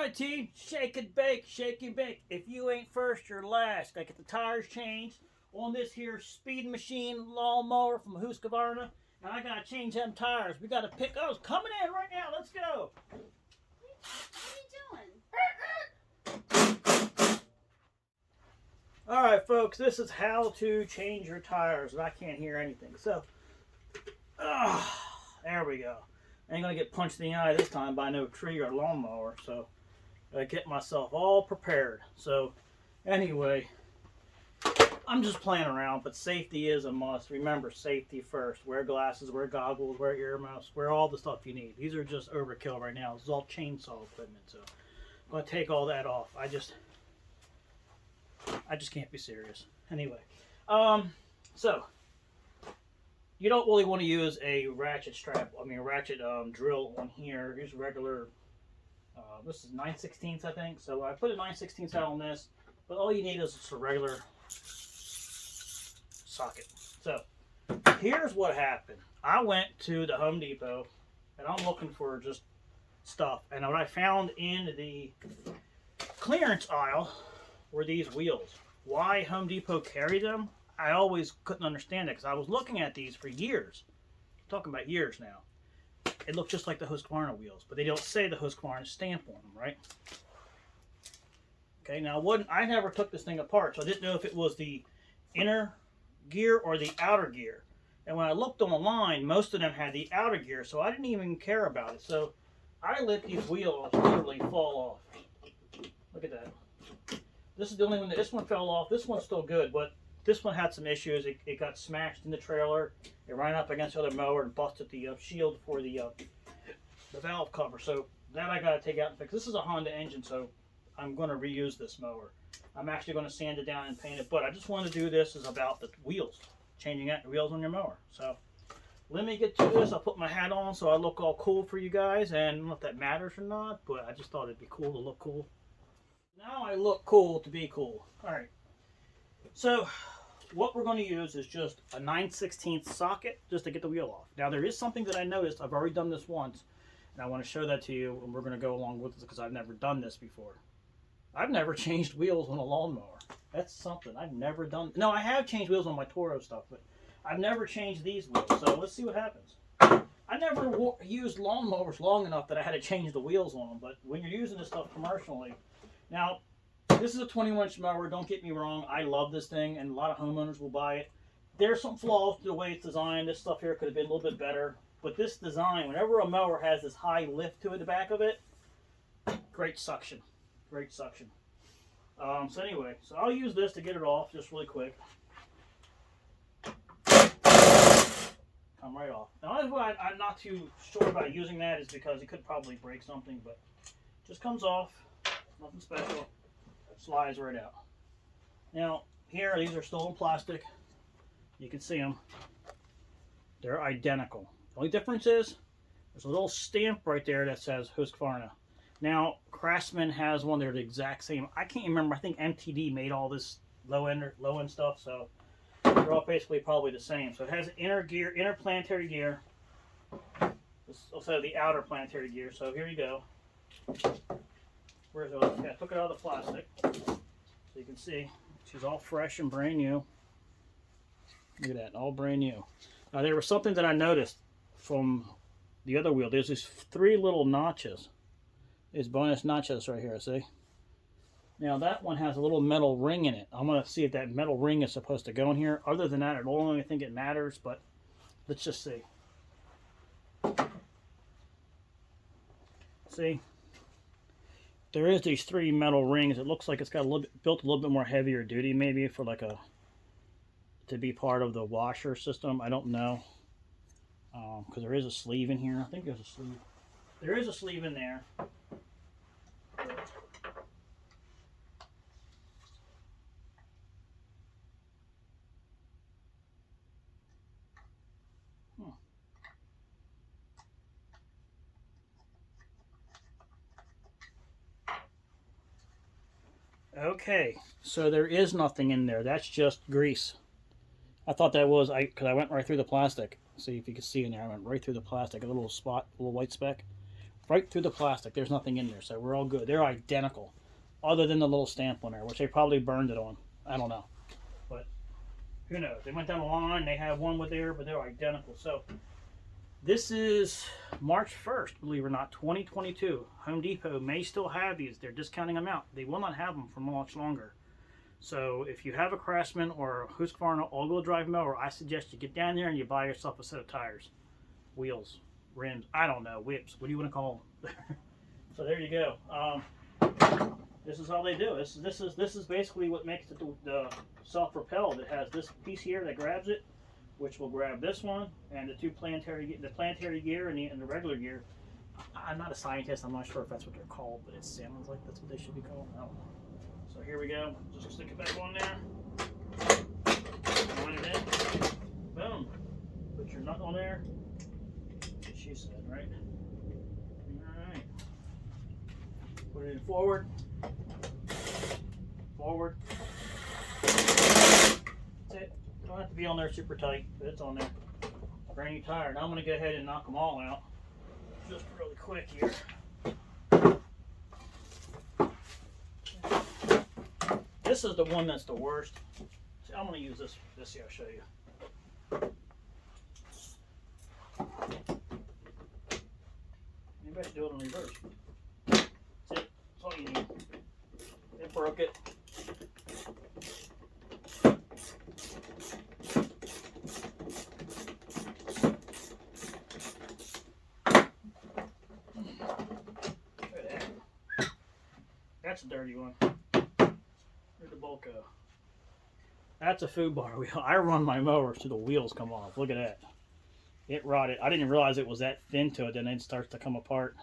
Alright team, shake and bake, shake and bake. If you ain't first, you're last. Gotta get the tires changed on this here speed machine lawnmower from Husqvarna. And I gotta change them tires. We gotta pick, oh, it's coming in right now, let's go. What are you doing? Alright folks, this is how to change your tires. And I can't hear anything. So, there we go. I ain't gonna get punched in the eye this time by no tree or lawnmower, so I get myself all prepared. So anyway, I'm just playing around, but safety is a must. Remember, safety first. Wear glasses, wear goggles, wear earmuffs, wear all the stuff you need. These are just overkill right now. This is all chainsaw equipment, so I'm gonna take all that off. I just can't be serious. Anyway, so you don't really want to use a ratchet strap. I mean, a ratchet drill on here. Here's regular. This is 9/16 I think. So I put a 9/16 out on this, but all you need is just a regular socket. So here's what happened. I went to the Home Depot, and I'm looking for just stuff. And what I found in the clearance aisle were these wheels. Why Home Depot carried them? I always couldn't understand it because I was looking at these for years. I'm talking about years now. It looked just like the Husqvarna wheels, but they don't say the Husqvarna stamp on them, right? Okay, now I never took this thing apart, so I didn't know if it was the inner gear or the outer gear. And when I looked on the line, most of them had the outer gear, so I didn't even care about it. So I let these wheels literally fall off. Look at that. This is the only one this one fell off. This one's still good, but this one had some issues. It got smashed in the trailer. It ran up against the other mower and busted the shield for the valve cover. So that I got to take out and fix. This is a Honda engine, so I'm going to reuse this mower. I'm actually going to sand it down and paint it, but I just want to do this is about the wheels, changing out the wheels on your mower. So let me get to this. I'll put my hat on so I look all cool for you guys, and I don't know if that matters or not, but I just thought it'd be cool to look cool. Now I look cool to be cool. All right. So what we're going to use is just a 9/16 socket just to get the wheel off. Now there is something that I noticed. I've already done this once, and I want to show that to you, and we're going to go along with this because I've never done this before. I've never changed wheels on a lawnmower. That's something I've never done. No, I have changed wheels on my Toro stuff, but I've never changed these wheels. So let's see what happens. I never used lawnmowers long enough that I had to change the wheels on them, but when you're using this stuff commercially, now this is a 21-inch mower, don't get me wrong. I love this thing, and a lot of homeowners will buy it. There's some flaws to the way it's designed. This stuff here could have been a little bit better. But this design, whenever a mower has this high lift to it, the back of it, great suction. Great suction. So anyway, so I'll use this to get it off just really quick. Come right off. Now, the only why I'm not too sure about using that is because it could probably break something, but it just comes off. Nothing special. Slides right out. Now here, these are still in plastic. You can see them. They're identical. The only difference is there's a little stamp right there that says Husqvarna. Now Craftsman has one. They're the exact same. I can't remember. I think MTD made all this low end stuff, so they're all basically probably the same. So it has inner gear, inner planetary gear. This also the outer planetary gear. So here you go. Where's it? Yeah, I took it out of the plastic. So you can see she's all fresh and brand new. Look at that, all brand new. Now there was something that I noticed from the other wheel. There's these 3 little notches. These bonus notches right here, see? Now that one has a little metal ring in it. I'm going to see if that metal ring is supposed to go in here. Other than that, I don't really think it matters, but let's just see. See? There is these 3 metal rings. It looks like it's got a little bit, built a little bit more heavier duty, maybe for like to be part of the washer system. I don't know, because there is a sleeve in here. I think there's a sleeve. There is a sleeve in there. Okay, so there is nothing in there. That's just grease. I thought that was, because I went right through the plastic. See if you can see in there. I went right through the plastic. A little spot, a little white speck. right through the plastic. There's nothing in there, so we're all good. They're identical, other than the little stamp on there, which they probably burned it on. I don't know, but who knows? They went down the line. They have one with there, but they're identical. So this is March 1st, believe it or not, 2022. Home Depot may still have these. They're discounting them out. They will not have them for much longer. So if you have a Craftsman or a Husqvarna all-wheel drive mower, I suggest you get down there and you buy yourself a set of tires, wheels, rims, I don't know, whips. What do you want to call them? So there you go. This is how they do. This is basically what makes the self-propelled. It has this piece here that grabs it, which will grab this one, and the planetary gear and the regular gear. I'm not a scientist. I'm not sure if that's what they're called, but it sounds like that's what they should be called. I don't know. So here we go. Just stick it back on there. Line it in. Boom. Put your nut on there. What she said, right? Alright. Put it in forward. Forward. That's it. Don't have to be on there super tight, but it's on there. Brand new tire. Now I'm going to go ahead and knock them all out. Just really quick here. This is the one that's the worst. See, I'm going to use this here. I'll show you. Maybe I should do it in reverse. That's it. That's all you need. It broke it. That's a dirty one. Where'd the bolt go? That's a food bar wheel. I run my mowers till the wheels come off. Look at that. It rotted. I didn't realize it was that thin to it, then it starts to come apart.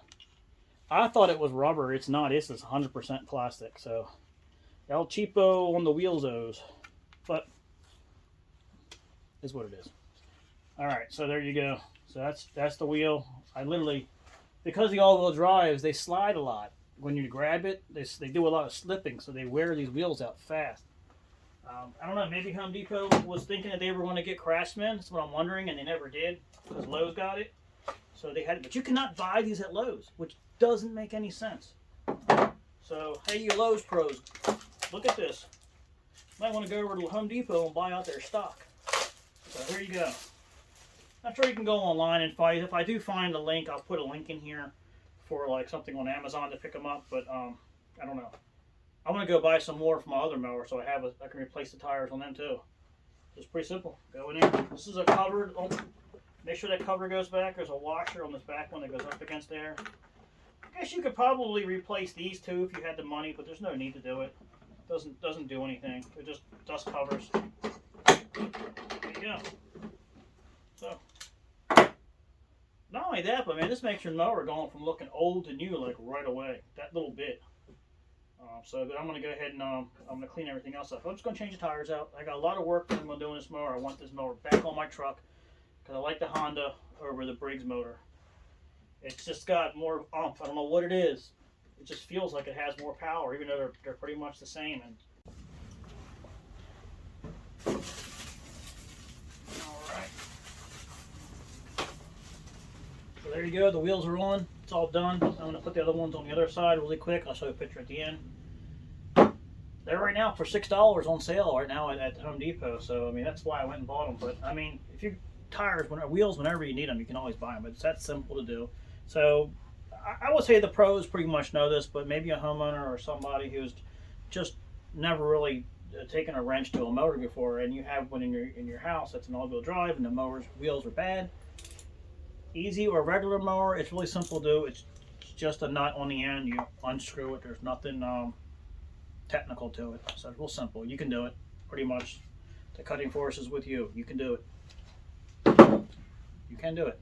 I thought it was rubber. It's not. It's 100% plastic. So, El Cheapo on the wheelsos. But, is what it is. Alright, so there you go. So that's the wheel. I literally, because the all-wheel drives, they slide a lot. When you grab it, they do a lot of slipping, so they wear these wheels out fast. I don't know, maybe Home Depot was thinking that they were going to get Craftsman. That's what I'm wondering, and they never did, because Lowe's got it. So they had it, but you cannot buy these at Lowe's, which doesn't make any sense. So, hey, you Lowe's pros, look at this. Might want to go over to Home Depot and buy out their stock. So here you go. I'm sure you can go online and find. If I do find a link, I'll put a link in here for like something on Amazon to pick them up, but I don't know. I'm gonna go buy some more for my other mower, so I can replace the tires on them too. Just pretty simple. Go in there. This is a covered. Make sure that cover goes back. There's a washer on this back one that goes up against there. I guess you could probably replace these two if you had the money, but there's no need to do it. Doesn't do anything. They're just dust covers. There you go. So. Not only that, but man, this makes your mower going from looking old to new like right away. That little bit. So I'm going to go ahead and I'm going to clean everything else up. I'm just going to change the tires out. I got a lot of work that I'm going to do in this mower. I want this mower back on my truck because I like the Honda over the Briggs motor. It's just got more oomph. I don't know what it is. It just feels like it has more power, even though they're pretty much the same. And so there you go, the wheels are on, it's all done. I'm going to put the other ones on the other side really quick. I'll show you a picture at the end. They're right now for $6 on sale right now at Home Depot, so I mean that's why I went and bought them. But I mean, if you wheels whenever you need them, you can always buy them. It's that simple to do. So I would say the pros pretty much know this, but maybe a homeowner or somebody who's just never really taken a wrench to a motor before, and you have one in your house that's an all-wheel drive, and the mower's wheels are bad. Easy or regular mower, it's really simple to do. It's just a nut on the end. You unscrew it. There's nothing technical to it. So it's real simple. You can do it. Pretty much the cutting force is with you. You can do it. You can do it.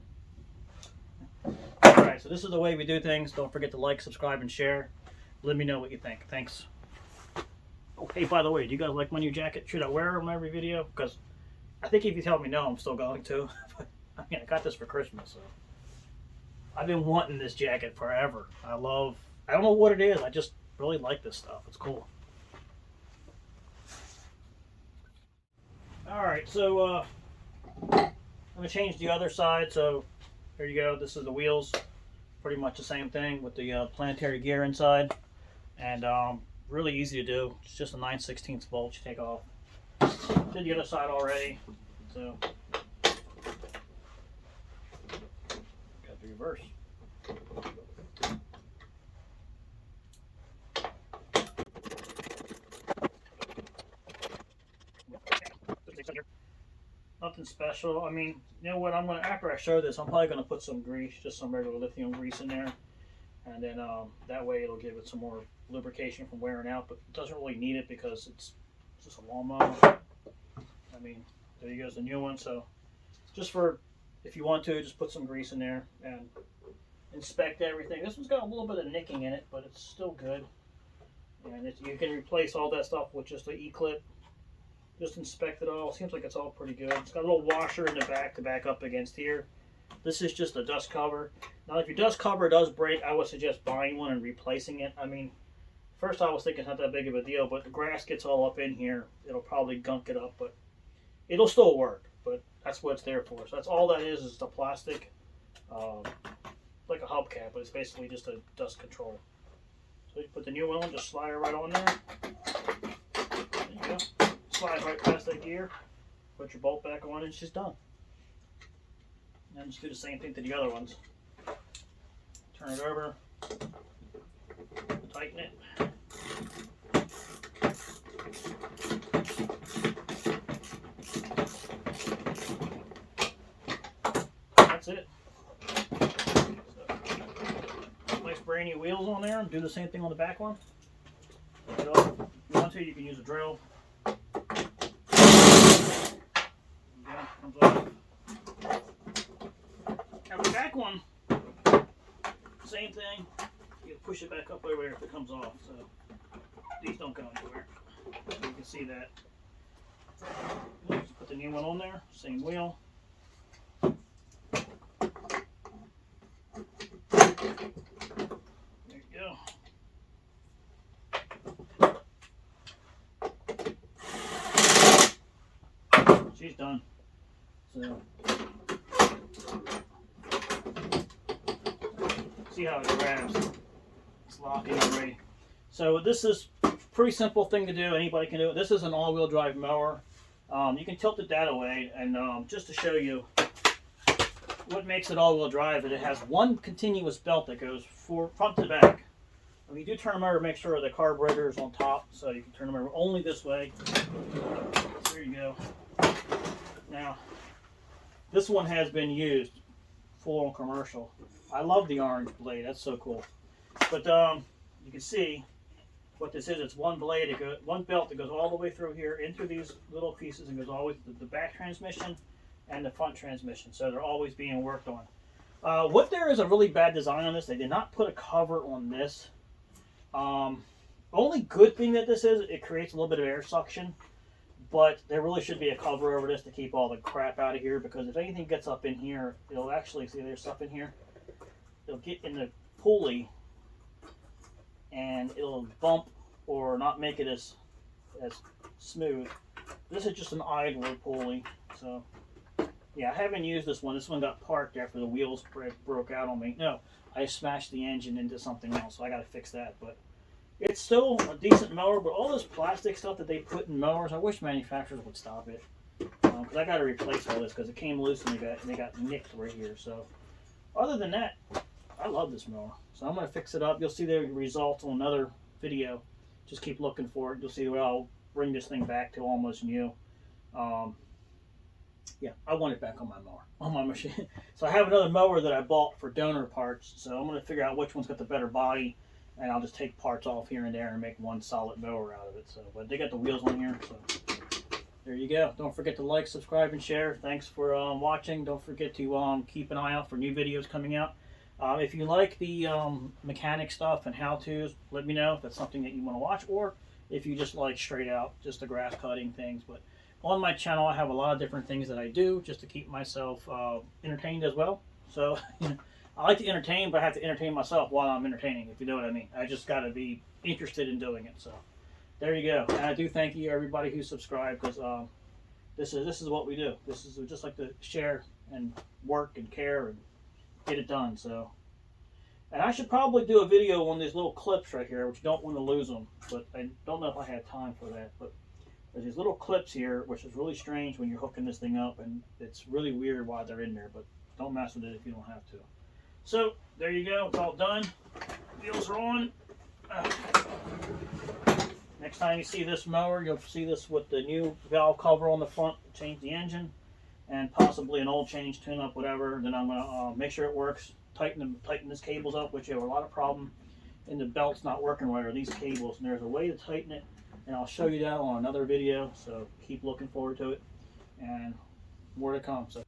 Alright, so this is the way we do things. Don't forget to like, subscribe, and share. Let me know what you think. Thanks. Oh, hey, by the way, do you guys like my new jacket? Should I wear it on every video? Because I think if you tell me no, I'm still going to. I mean, I got this for Christmas, so I've been wanting this jacket forever. I don't know what it is. I just really like this stuff. It's cool. Alright, so I'm going to change the other side. So there you go. This is the wheels. Pretty much the same thing with the planetary gear inside, and really easy to do. It's just a 9/16 bolt you take off. Did the other side already, so got the reverse. Nothing special. I mean, you know what? I'm gonna, after I show this, I'm probably gonna put some grease, just some regular lithium grease in there, and then that way it'll give it some more lubrication from wearing out. But it doesn't really need it because it's just a lawnmower. I mean, there you goes the new one. So just for if you want to, just put some grease in there and inspect everything. This one's got a little bit of nicking in it, but it's still good. And you can replace all that stuff with just an E-clip. Just inspect it all. Seems like it's all pretty good. It's got a little washer in the back to back up against here. This is just a dust cover. Now, if your dust cover does break, I would suggest buying one and replacing it. I mean, first I was thinking it's not that big of a deal, but the grass gets all up in here. It'll probably gunk it up, but it'll still work. But that's what it's there for. So that's all that is the plastic, like a hubcap, but it's basically just a dust control. So you put the new one on, just slide it right on there. There you go. Slide right past that gear, put your bolt back on, and it's just done. And just do the same thing to the other ones. Turn it over, tighten it. That's it. So, nice brand new wheels on there. Do the same thing on the back one. If you want to, you can use a drill. Comes off. Now the back one, same thing. You push it back up over if it comes off. So these don't go anywhere. You can see that. Just put the new one on there. Same wheel. There you go. She's done. So, see how it grabs. It's locking already. So this is a pretty simple thing to do. Anybody can do it. This is an all-wheel drive mower. You can tilt it that way, and just to show you what makes it all-wheel drive, it has one continuous belt that goes front to back. When you do turn them over, make sure the carburetor is on top, so you can turn them over only this way. There you go. Now, this one has been used full on commercial. I love the orange blade. That's so cool. But you can see what this is. It's one blade. One belt that goes all the way through here into these little pieces and goes always to the back transmission and the front transmission. So they're always being worked on. What there is a really bad design on this. They did not put a cover on this. Only good thing that this is, it creates a little bit of air suction. But there really should be a cover over this to keep all the crap out of here, because if anything gets up in here, it'll actually, see there's stuff in here, it'll get in the pulley and it'll bump or not make it as smooth. This is just an idler pulley. So yeah, I haven't used this one. This one got parked after the wheels broke out on me. No, I smashed the engine into something else, so I got to fix that. But it's still a decent mower, but all this plastic stuff that they put in mowers, I wish manufacturers would stop it. Because I got to replace all this because it came loose and they got nicked right here. So other than that, I love this mower. So I'm going to fix it up. You'll see the results on another video. Just keep looking for it. You'll see where I'll bring this thing back to almost new. Yeah, I want it back on my mower, on my machine. So I have another mower that I bought for donor parts. So I'm going to figure out which one's got the better body. And I'll just take parts off here and there and make one solid mower out of it. So, but they got the wheels on here, so there you go. Don't forget to like, subscribe, and share. Thanks for watching. Don't forget to keep an eye out for new videos coming out. If you like the mechanic stuff and how-tos, let me know if that's something that you want to watch, or if you just like straight out just the grass cutting things. But on my channel, I have a lot of different things that I do just to keep myself entertained as well. So. I like to entertain, but I have to entertain myself while I'm entertaining, if you know what I mean. I just got to be interested in doing it. So there you go. And I do thank you, everybody who subscribed, because this is what we do. This is just like to share and work and care and get it done. So And I should probably do a video on these little clips right here, which you don't want to lose them. But I don't know if I have time for that. But there's these little clips here, which is really strange when you're hooking this thing up, and it's really weird why they're in there. But don't mess with it if you don't have to. So there you go. It's all done. Wheels are on. Next time you see this mower, you'll see this with the new valve cover on the front to change the engine, and possibly an oil change, tune-up, whatever. Then I'm gonna make sure it works. Tighten this cables up, which you have a lot of problem in the belts not working right, or these cables. And there's a way to tighten it, and I'll show you that on another video. So keep looking forward to it, and more to come. So.